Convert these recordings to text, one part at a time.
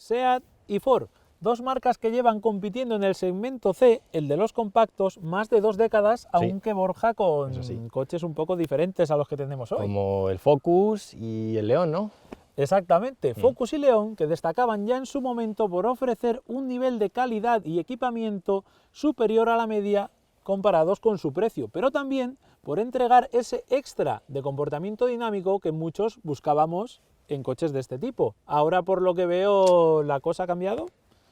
SEAT y Ford, dos marcas que llevan compitiendo en el segmento C, el de los compactos, más de 2 décadas, aunque Borja con coches un poco diferentes a los que tenemos hoy. Como el Focus y el León, ¿no? Exactamente, Focus y León, que destacaban ya en su momento por ofrecer un nivel de calidad y equipamiento superior a la media comparados con su precio, pero también por entregar ese extra de comportamiento dinámico que muchos buscábamos en coches de este tipo. Ahora, por lo que veo, ¿la cosa ha cambiado?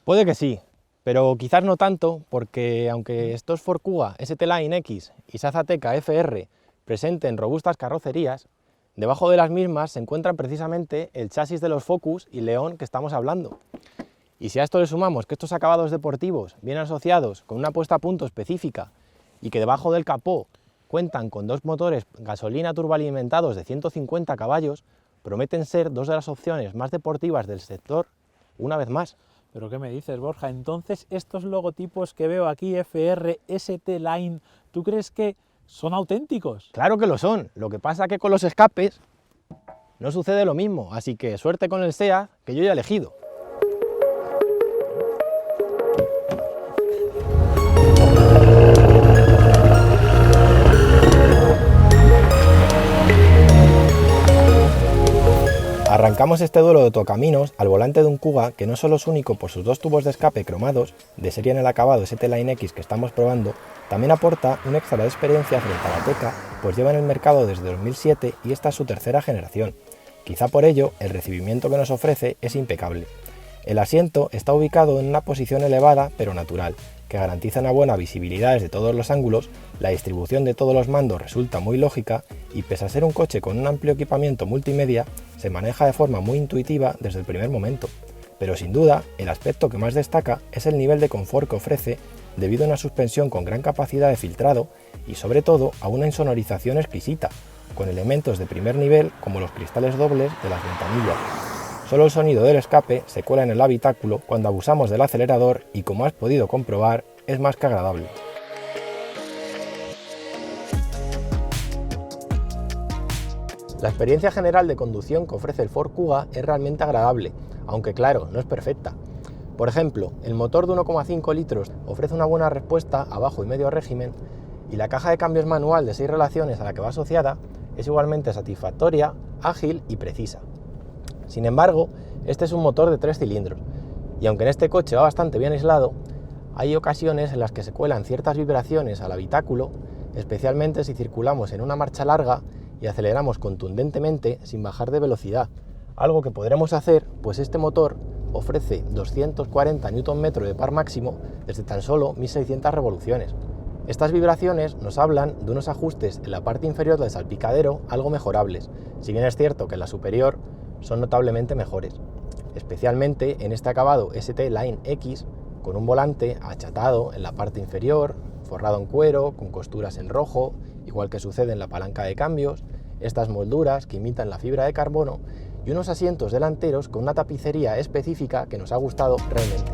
Puede que sí, pero quizás no tanto, porque aunque estos Ford Kuga ST-Line X y Seat Ateca FR presenten robustas carrocerías, debajo de las mismas se encuentran precisamente el chasis de los Focus y León que estamos hablando. Y si a esto le sumamos que estos acabados deportivos vienen asociados con una puesta a punto específica y que debajo del capó cuentan con dos motores gasolina turboalimentados de 150 caballos, prometen ser dos de las opciones más deportivas del sector una vez más. ¿Pero qué me dices, Borja? Entonces, estos logotipos que veo aquí, FR, ST-Line, ¿tú crees que son auténticos? Claro que lo son, lo que pasa es que con los escapes no sucede lo mismo, así que suerte con el SEAT que yo ya he elegido. Arrancamos este duelo de tocaminos al volante de un Kuga que no solo es único por sus dos tubos de escape cromados, de serie en el acabado ST-Line X que estamos probando, también aporta un extra de experiencia frente a la Ateca, pues lleva en el mercado desde 2007 y esta es su tercera generación. Quizá por ello, el recibimiento que nos ofrece es impecable. El asiento está ubicado en una posición elevada pero natural, que garantiza una buena visibilidad desde todos los ángulos, la distribución de todos los mandos resulta muy lógica y pese a ser un coche con un amplio equipamiento multimedia, se maneja de forma muy intuitiva desde el primer momento. Pero sin duda, el aspecto que más destaca es el nivel de confort que ofrece debido a una suspensión con gran capacidad de filtrado y sobre todo a una insonorización exquisita, con elementos de primer nivel como los cristales dobles de las ventanillas. Solo el sonido del escape se cuela en el habitáculo cuando abusamos del acelerador y, como has podido comprobar, es más que agradable. La experiencia general de conducción que ofrece el Ford Kuga es realmente agradable, aunque claro, no es perfecta. Por ejemplo, el motor de 1,5 litros ofrece una buena respuesta a bajo y medio régimen y la caja de cambios manual de 6 relaciones a la que va asociada es igualmente satisfactoria, ágil y precisa. Sin embargo, este es un motor de 3 cilindros, y aunque en este coche va bastante bien aislado, hay ocasiones en las que se cuelan ciertas vibraciones al habitáculo, especialmente si circulamos en una marcha larga y aceleramos contundentemente sin bajar de velocidad, algo que podremos hacer pues este motor ofrece 240 Nm de par máximo desde tan solo 1600 revoluciones. Estas vibraciones nos hablan de unos ajustes en la parte inferior del salpicadero algo mejorables, si bien es cierto que en la superior son notablemente mejores, especialmente en este acabado ST-Line X con un volante achatado en la parte inferior, forrado en cuero, con costuras en rojo, igual que sucede en la palanca de cambios, estas molduras que imitan la fibra de carbono y unos asientos delanteros con una tapicería específica que nos ha gustado realmente.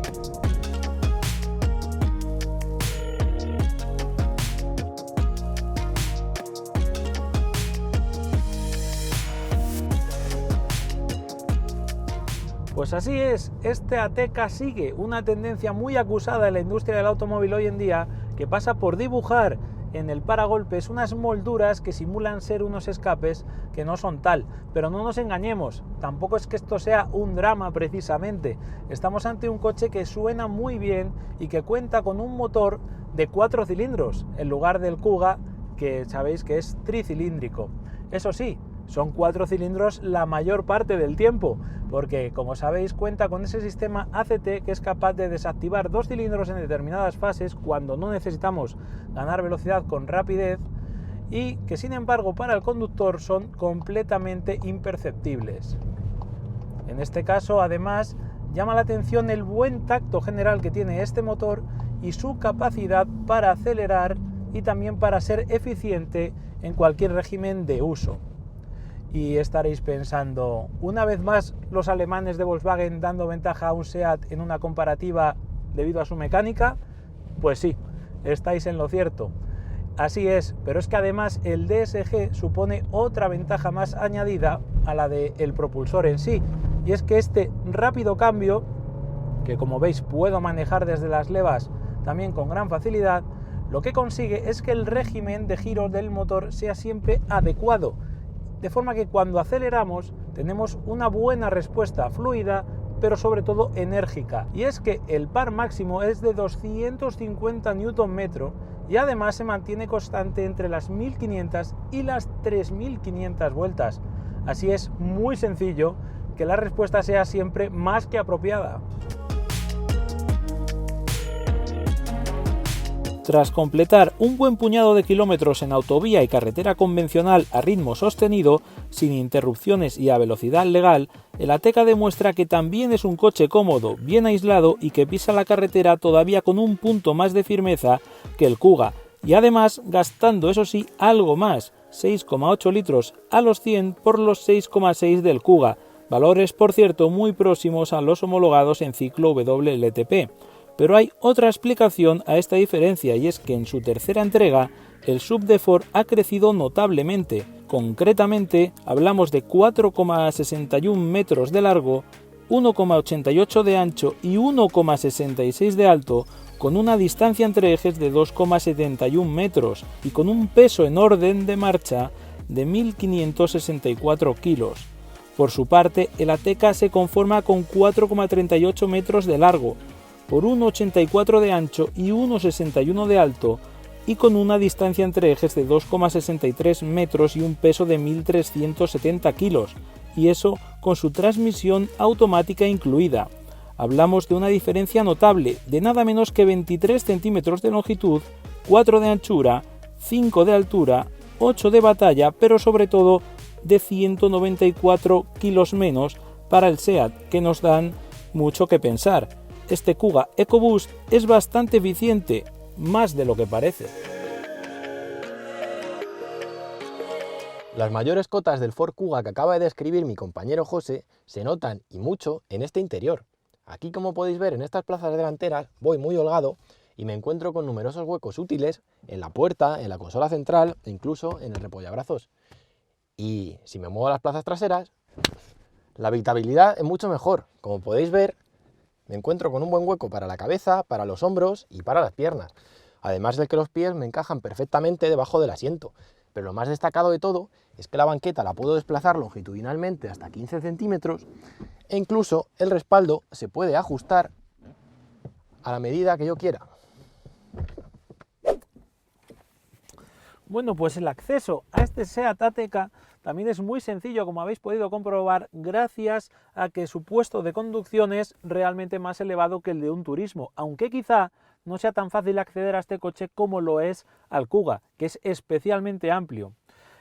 Pues así es, este Ateca sigue una tendencia muy acusada en la industria del automóvil hoy en día, que pasa por dibujar en el paragolpes unas molduras que simulan ser unos escapes que no son tal. Pero no nos engañemos, tampoco es que esto sea un drama precisamente. Estamos ante un coche que suena muy bien y que cuenta con un motor de 4 cilindros, en lugar del Kuga, que sabéis que es tricilíndrico. Eso sí, son 4 cilindros la mayor parte del tiempo, porque como sabéis cuenta con ese sistema ACT que es capaz de desactivar 2 cilindros en determinadas fases cuando no necesitamos ganar velocidad con rapidez y que sin embargo para el conductor son completamente imperceptibles. En este caso además llama la atención el buen tacto general que tiene este motor y su capacidad para acelerar y también para ser eficiente en cualquier régimen de uso. Y estaréis pensando, una vez más los alemanes de Volkswagen dando ventaja a un SEAT en una comparativa debido a su mecánica. Pues sí, estáis en lo cierto. Así es, pero es que además el DSG supone otra ventaja más añadida a la del propulsor en sí, y es que este rápido cambio que como veis puedo manejar desde las levas también con gran facilidad, lo que consigue es que el régimen de giro del motor sea siempre adecuado, de forma que cuando aceleramos tenemos una buena respuesta fluida, pero sobre todo enérgica. Y es que el par máximo es de 250 Nm y además se mantiene constante entre las 1500 y las 3500 vueltas. Así es muy sencillo que la respuesta sea siempre más que apropiada. Tras completar un buen puñado de kilómetros en autovía y carretera convencional a ritmo sostenido, sin interrupciones y a velocidad legal, el Ateca demuestra que también es un coche cómodo, bien aislado y que pisa la carretera todavía con un punto más de firmeza que el Kuga, y además gastando, eso sí, algo más, 6,8 litros a los 100 por los 6,6 del Kuga, valores por cierto muy próximos a los homologados en ciclo WLTP. Pero hay otra explicación a esta diferencia, y es que en su tercera entrega el SUV de Ford ha crecido notablemente. Concretamente hablamos de 4,61 metros de largo, 1,88 de ancho y 1,66 de alto, con una distancia entre ejes de 2,71 metros y con un peso en orden de marcha de 1.564 kilos. Por su parte, el Ateca se conforma con 4,38 metros de largo, por 1,84 de ancho y 1,61 de alto, y con una distancia entre ejes de 2,63 metros y un peso de 1.370 kilos, y eso con su transmisión automática incluida. Hablamos de una diferencia notable de nada menos que 23 centímetros de longitud, 4 de anchura, 5 de altura, 8 de batalla, pero sobre todo de 194 kilos menos para el SEAT, que nos dan mucho que pensar. Este Kuga EcoBoost es bastante eficiente, más de lo que parece. Las mayores cotas del Ford Kuga que acaba de describir mi compañero José se notan y mucho en este interior. Aquí, como podéis ver, en estas plazas delanteras voy muy holgado y me encuentro con numerosos huecos útiles en la puerta, en la consola central e incluso en el repollabrazos. Y si me muevo a las plazas traseras, la habitabilidad es mucho mejor. Como podéis ver, me encuentro con un buen hueco para la cabeza, para los hombros y para las piernas, además de que los pies me encajan perfectamente debajo del asiento. Pero lo más destacado de todo es que la banqueta la puedo desplazar longitudinalmente hasta 15 centímetros e incluso el respaldo se puede ajustar a la medida que yo quiera. Bueno, pues el acceso a este SEAT Ateca también es muy sencillo, como habéis podido comprobar, gracias a que su puesto de conducción es realmente más elevado que el de un turismo, aunque quizá no sea tan fácil acceder a este coche como lo es al Kuga, que es especialmente amplio.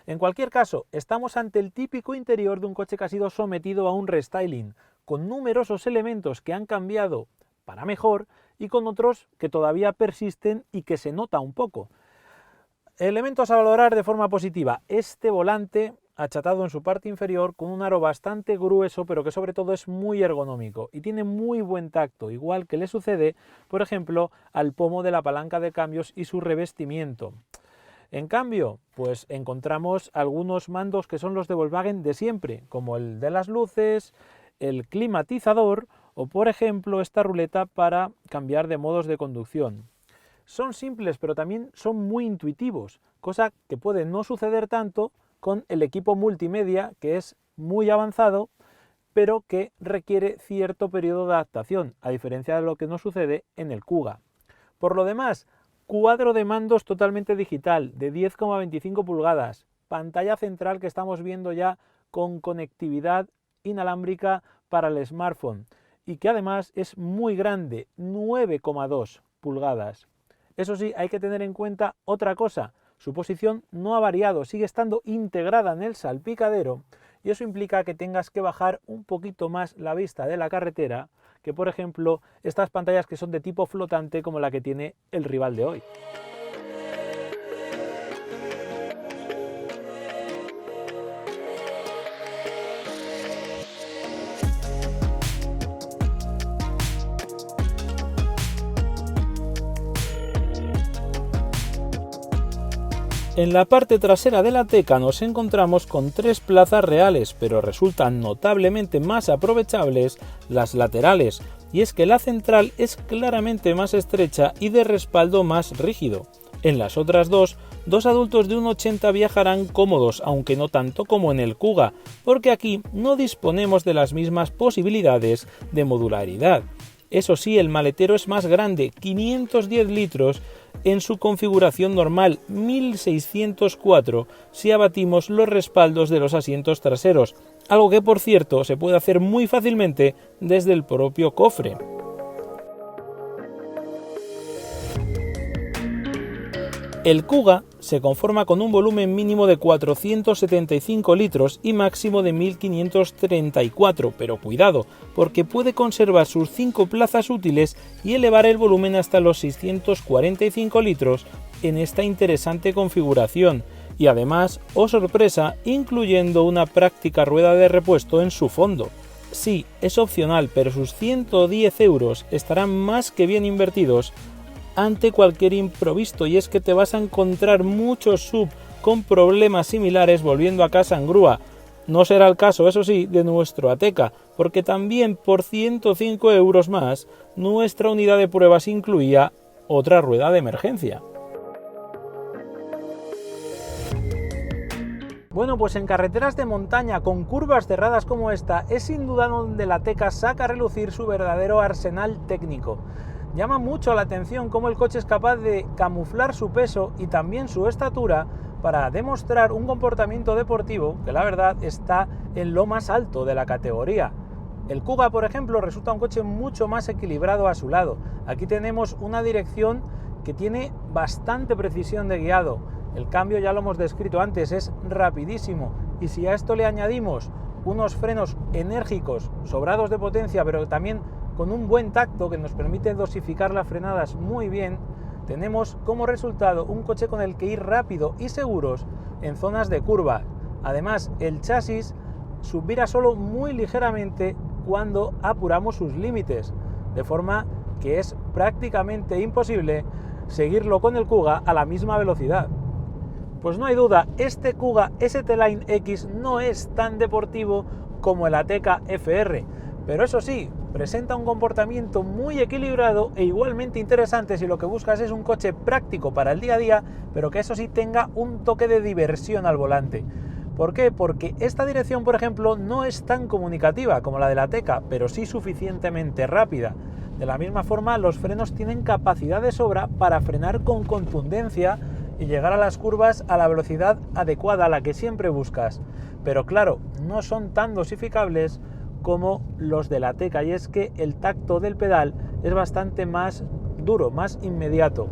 En cualquier caso, estamos ante el típico interior de un coche que ha sido sometido a un restyling, con numerosos elementos que han cambiado para mejor y con otros que todavía persisten y que se nota un poco. Elementos a valorar de forma positiva: este volante achatado en su parte inferior con un aro bastante grueso, pero que sobre todo es muy ergonómico y tiene muy buen tacto, igual que le sucede, por ejemplo, al pomo de la palanca de cambios y su revestimiento. En cambio, pues encontramos algunos mandos que son los de Volkswagen de siempre, como el de las luces, el climatizador o, por ejemplo, esta ruleta para cambiar de modos de conducción. Son simples, pero también son muy intuitivos, cosa que puede no suceder tanto con el equipo multimedia, que es muy avanzado, pero que requiere cierto periodo de adaptación, a diferencia de lo que nos sucede en el Kuga. Por lo demás, cuadro de mandos totalmente digital, de 10,25 pulgadas, pantalla central que estamos viendo ya con conectividad inalámbrica para el smartphone, y que además es muy grande, 9,2 pulgadas. Eso sí, hay que tener en cuenta otra cosa: su posición no ha variado, sigue estando integrada en el salpicadero, y eso implica que tengas que bajar un poquito más la vista de la carretera que, por ejemplo, estas pantallas que son de tipo flotante como la que tiene el rival de hoy. En la parte trasera del Ateca nos encontramos con 3 plazas reales, pero resultan notablemente más aprovechables las laterales, y es que la central es claramente más estrecha y de respaldo más rígido. En las otras dos adultos de 1,80 viajarán cómodos, aunque no tanto como en el Kuga, porque aquí no disponemos de las mismas posibilidades de modularidad. Eso sí, el maletero es más grande, 510 litros, en su configuración normal, 1604 si abatimos los respaldos de los asientos traseros, algo que por cierto se puede hacer muy fácilmente desde el propio cofre. El Kuga se conforma con un volumen mínimo de 475 litros y máximo de 1534, pero cuidado, porque puede conservar sus 5 plazas útiles y elevar el volumen hasta los 645 litros en esta interesante configuración, y además, oh sorpresa, incluyendo una práctica rueda de repuesto en su fondo. Sí, es opcional, pero sus 110 euros estarán más que bien invertidos ante cualquier imprevisto, y es que te vas a encontrar muchos sub con problemas similares volviendo a casa en grúa. No será el caso, eso sí, de nuestro Ateca, porque también por 105 euros más, nuestra unidad de pruebas incluía otra rueda de emergencia. Bueno, pues en carreteras de montaña con curvas cerradas como esta, es sin duda donde el Ateca saca a relucir su verdadero arsenal técnico. Llama mucho la atención cómo el coche es capaz de camuflar su peso y también su estatura para demostrar un comportamiento deportivo que la verdad está en lo más alto de la categoría. El Kuga, por ejemplo, resulta un coche mucho más equilibrado a su lado. Aquí tenemos una dirección que tiene bastante precisión de guiado. El cambio ya lo hemos descrito antes, es rapidísimo, y si a esto le añadimos unos frenos enérgicos, sobrados de potencia, pero también con un buen tacto que nos permite dosificar las frenadas muy bien, tenemos como resultado un coche con el que ir rápido y seguros en zonas de curva. Además, el chasis subirá solo muy ligeramente cuando apuramos sus límites, de forma que es prácticamente imposible seguirlo con el Kuga a la misma velocidad. Pues no hay duda, este Kuga ST-Line X no es tan deportivo como el Ateca FR, pero eso sí, presenta un comportamiento muy equilibrado e igualmente interesante si lo que buscas es un coche práctico para el día a día, pero que eso sí tenga un toque de diversión al volante. ¿Por qué? Porque esta dirección, por ejemplo, no es tan comunicativa como la de la Ateca, pero sí suficientemente rápida. De la misma forma, los frenos tienen capacidad de sobra para frenar con contundencia y llegar a las curvas a la velocidad adecuada, a la que siempre buscas. Pero claro, no son tan dosificables como los de la Ateca, y es que el tacto del pedal es bastante más duro, más inmediato.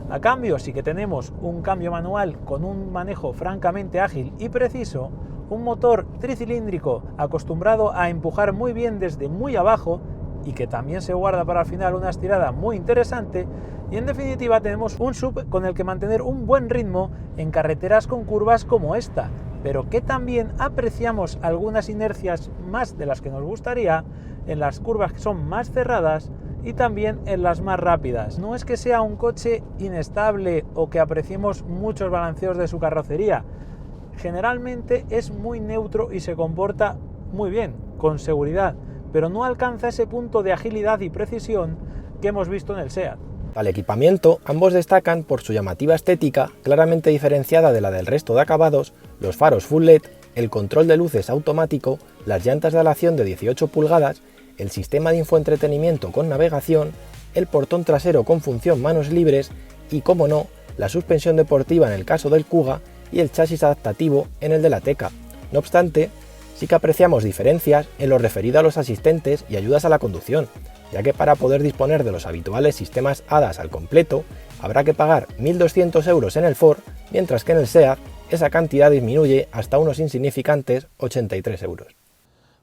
A cambio, sí que tenemos un cambio manual con un manejo francamente ágil y preciso, un motor tricilíndrico acostumbrado a empujar muy bien desde muy abajo y que también se guarda para el final una estirada muy interesante, y en definitiva tenemos un SUV con el que mantener un buen ritmo en carreteras con curvas como esta, pero que también apreciamos algunas inercias más de las que nos gustaría en las curvas que son más cerradas y también en las más rápidas. No es que sea un coche inestable o que apreciemos muchos balanceos de su carrocería, generalmente es muy neutro y se comporta muy bien, con seguridad, pero no alcanza ese punto de agilidad y precisión que hemos visto en el SEAT. Al equipamiento, ambos destacan por su llamativa estética, claramente diferenciada de la del resto de acabados, los faros Full LED, el control de luces automático, las llantas de aleación de 18 pulgadas, el sistema de infoentretenimiento con navegación, el portón trasero con función manos libres y, como no, la suspensión deportiva en el caso del Kuga y el chasis adaptativo en el de la Ateca. No obstante, sí que apreciamos diferencias en lo referido a los asistentes y ayudas a la conducción, ya que para poder disponer de los habituales sistemas ADAS al completo, habrá que pagar 1.200 euros en el Ford, mientras que en el SEAT esa cantidad disminuye hasta unos insignificantes 83 euros.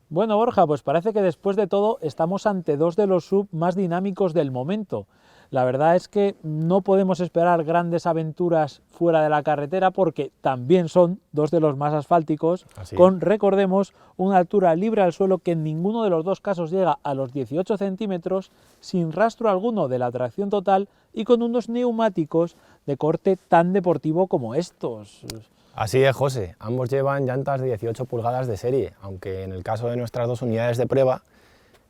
Bueno, Borja, pues parece que después de todo estamos ante dos de los SUV más dinámicos del momento. La verdad es que no podemos esperar grandes aventuras fuera de la carretera porque también son dos de los más asfálticos, con, recordemos, una altura libre al suelo que en ninguno de los dos casos llega a los 18 centímetros, sin rastro alguno de la tracción total y con unos neumáticos de corte tan deportivo como estos. Así es, José, ambos llevan llantas de 18 pulgadas de serie, aunque en el caso de nuestras dos unidades de prueba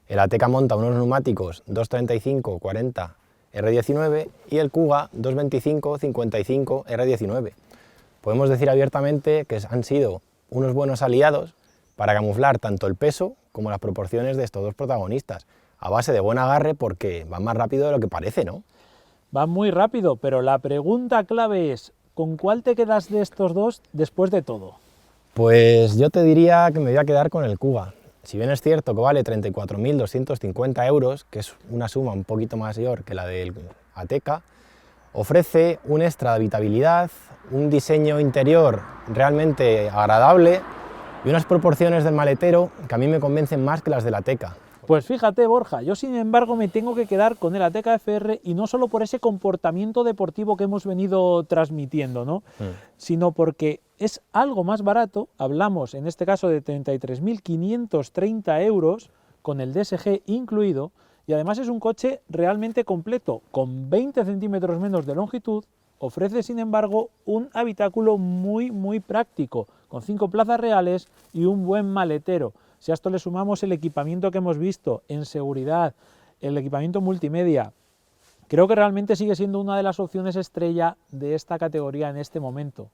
El Ateca monta unos neumáticos 235-40 R19 y el Kuga 225-55 R19. Podemos decir abiertamente que han sido unos buenos aliados para camuflar tanto el peso como las proporciones de estos dos protagonistas, a base de buen agarre porque van más rápido de lo que parece, ¿no? Van muy rápido, pero la pregunta clave es, ¿con cuál te quedas de estos dos después de todo? Pues yo te diría que me voy a quedar con el Kuga. Si bien es cierto que vale 34.250 euros, que es una suma un poquito mayor que la del Ateca, ofrece un extra de habitabilidad, un diseño interior realmente agradable y unas proporciones del maletero que a mí me convencen más que las del Ateca. Pues fíjate, Borja, yo sin embargo me tengo que quedar con el Ateca FR y no solo por ese comportamiento deportivo que hemos venido transmitiendo, ¿no? Sino porque es algo más barato, hablamos en este caso de 33.530 euros con el DSG incluido, y además es un coche realmente completo, con 20 centímetros menos de longitud, ofrece sin embargo un habitáculo muy práctico, con 5 plazas reales y un buen maletero. Si a esto le sumamos el equipamiento que hemos visto en seguridad, el equipamiento multimedia, creo que realmente sigue siendo una de las opciones estrella de esta categoría en este momento.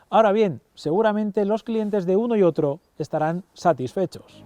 Ahora bien, seguramente los clientes de uno y otro estarán satisfechos.